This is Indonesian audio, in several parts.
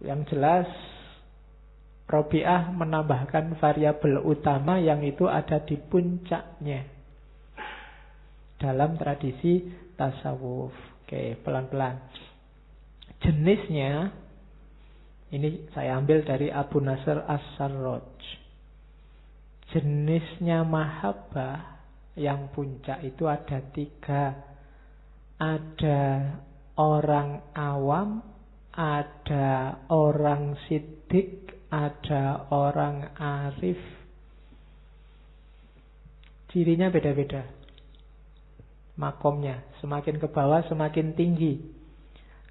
Yang jelas Robi'ah menambahkan variabel utama yang itu ada di puncaknya dalam tradisi tasawuf. Oke, pelan-pelan. Jenisnya ini saya ambil dari Abu Nasr As-Sarraj. Jenisnya mahabbah yang puncak itu ada 3. Ada orang awam, ada orang siddiq, ada orang arif. Cirinya beda-beda. Makomnya semakin ke bawah semakin tinggi.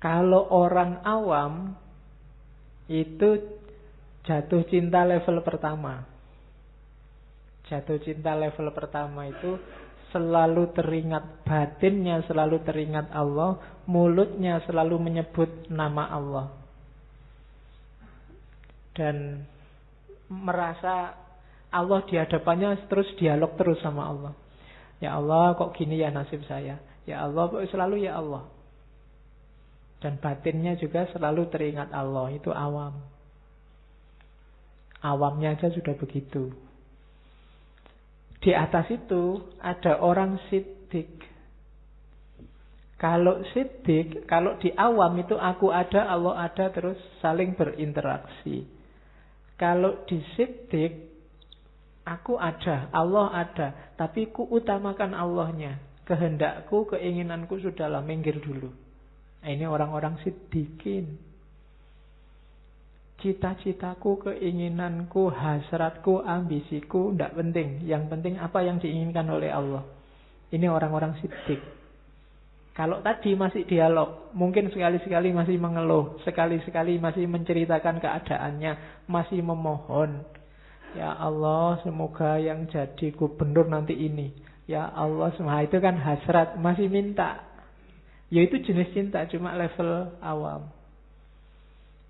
Kalau orang awam itu jatuh cinta level pertama. Jatuh cinta level pertama itu selalu teringat batinnya, selalu teringat Allah, mulutnya selalu menyebut nama Allah. Dan merasa Allah di hadapannya terus dialog terus sama Allah. Ya Allah, kok gini ya nasib saya. Ya Allah, selalu ya Allah. Dan batinnya juga selalu teringat Allah. Itu awam. Awamnya aja sudah begitu. Di atas itu ada orang siddiq. Kalau siddiq, kalau di awam itu aku ada, Allah ada, terus saling berinteraksi. Kalau di siddiq, aku ada, Allah ada, tapi ku utamakan Allahnya. Kehendakku, keinginanku sudahlah, minggir dulu. Nah, ini orang-orang siddiqin. Cita-citaku, keinginanku, hasratku, ambisiku tidak penting. Yang penting apa yang diinginkan oleh Allah. Ini orang-orang siddiq. Kalau tadi masih dialog, mungkin sekali-sekali masih mengeluh, sekali-sekali masih menceritakan keadaannya, masih memohon. Ya Allah, semoga yang jadi gubernur nanti ini. Ya Allah, semua itu kan hasrat, masih minta. Yaitu jenis cinta, cuma level awam.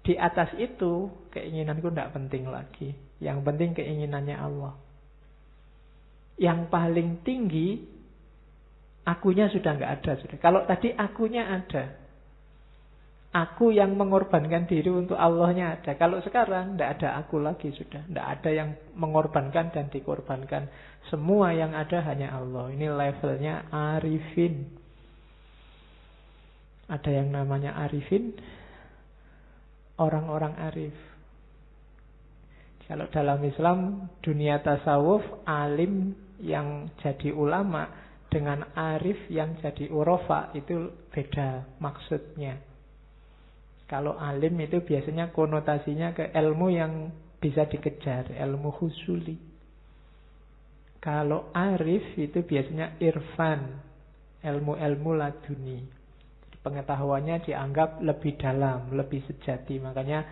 Di atas itu, keinginanku tidak penting lagi. Yang penting keinginannya Allah. Yang paling tinggi, akunya sudah nggak ada. Sudah. Kalau tadi akunya ada. Aku yang mengorbankan diri untuk Allahnya ada. Kalau sekarang tidak ada aku lagi sudah. Tidak ada yang mengorbankan dan dikorbankan. Semua yang ada hanya Allah. Ini levelnya arifin. Ada yang namanya arifin. Orang-orang arif. Kalau dalam Islam, dunia tasawuf, alim yang jadi ulama dengan arif yang jadi urofa itu beda maksudnya. Kalau alim itu biasanya konotasinya ke ilmu yang bisa dikejar, ilmu husuli. Kalau arif itu biasanya irfan, ilmu-ilmu laduni. Pengetahuannya dianggap lebih dalam, lebih sejati. Makanya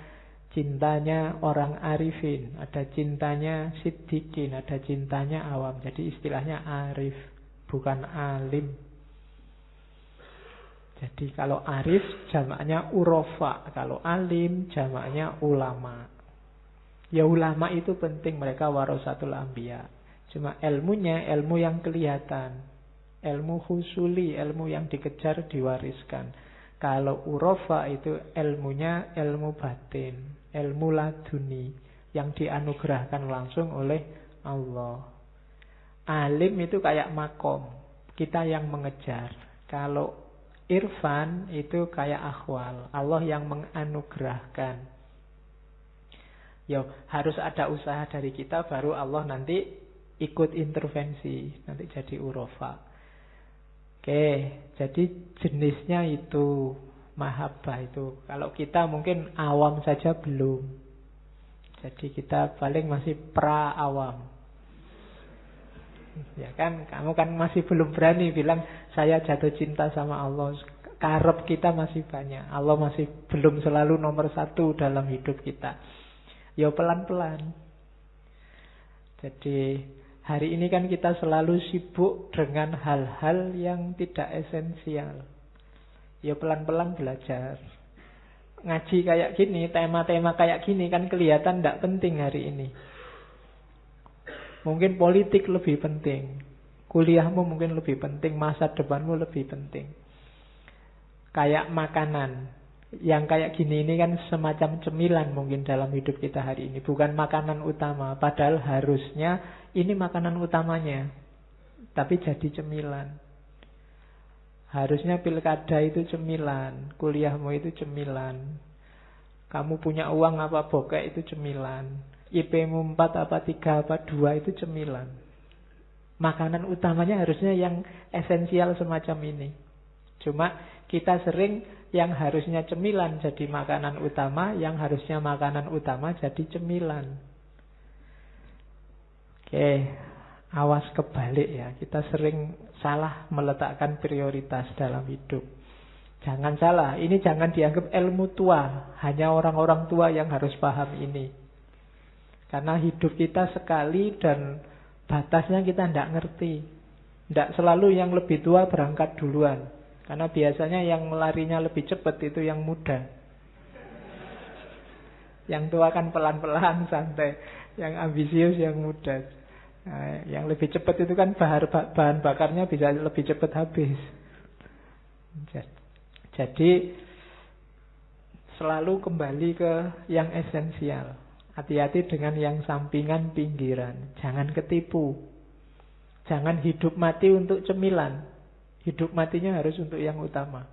cintanya orang arifin, ada cintanya siddiqin, ada cintanya awam. Jadi istilahnya arif, bukan alim. Jadi kalau arif jamaknya urofa, kalau alim jamaknya ulama. Ya ulama itu penting, mereka warasatul anbiya. Cuma ilmunya ilmu yang kelihatan. Ilmu husuli, ilmu yang dikejar, diwariskan. Kalau urofa itu ilmunya ilmu batin, ilmu laduni, yang dianugerahkan langsung oleh Allah. Alim itu kayak makom, kita yang mengejar. Kalau irfan itu kayak akhwal, Allah yang menganugerahkan. Ya, harus ada usaha dari kita, baru Allah nanti ikut intervensi, nanti jadi urofa. Oke, jadi jenisnya itu mahabbah itu. Kalau kita mungkin awam saja belum. Jadi kita paling masih pra-awam. Ya kan, kamu kan masih belum berani bilang saya jatuh cinta sama Allah. Karep kita masih banyak. Allah masih belum selalu nomor 1 dalam hidup kita. Ya pelan-pelan. Jadi hari ini kan kita selalu sibuk dengan hal-hal yang tidak esensial. Ya pelan-pelan belajar. Ngaji kayak gini, tema-tema kayak gini kan kelihatan tidak penting hari ini. Mungkin politik lebih penting. Kuliahmu mungkin lebih penting. Masa depanmu lebih penting. Kayak makanan. Yang kayak gini ini kan semacam cemilan mungkin dalam hidup kita hari ini. Bukan makanan utama. Padahal harusnya ini makanan utamanya. Tapi jadi cemilan. Harusnya pilkada itu cemilan. Kuliahmu itu cemilan. Kamu punya uang apa bokeh itu cemilan. IP-mu 4 apa 3 apa 2 itu cemilan. Makanan utamanya harusnya yang esensial semacam ini. Cuma kita sering yang harusnya cemilan jadi makanan utama, yang harusnya makanan utama jadi cemilan. Oke, awas kebalik ya. Kita sering salah meletakkan prioritas dalam hidup. Jangan salah, ini jangan dianggap ilmu tua. Hanya orang-orang tua yang harus paham ini. Karena hidup kita sekali dan batasnya kita tidak ngerti. Tidak selalu yang lebih tua berangkat duluan. Karena biasanya yang larinya lebih cepat itu yang muda. Yang tua kan pelan-pelan, santai. Yang ambisius yang muda. Nah, yang lebih cepat itu kan bahan bakarnya bisa lebih cepat habis. Jadi selalu kembali ke yang esensial. Hati-hati dengan yang sampingan pinggiran. Jangan ketipu. Jangan hidup mati untuk cemilan. Hidup matinya harus untuk yang utama.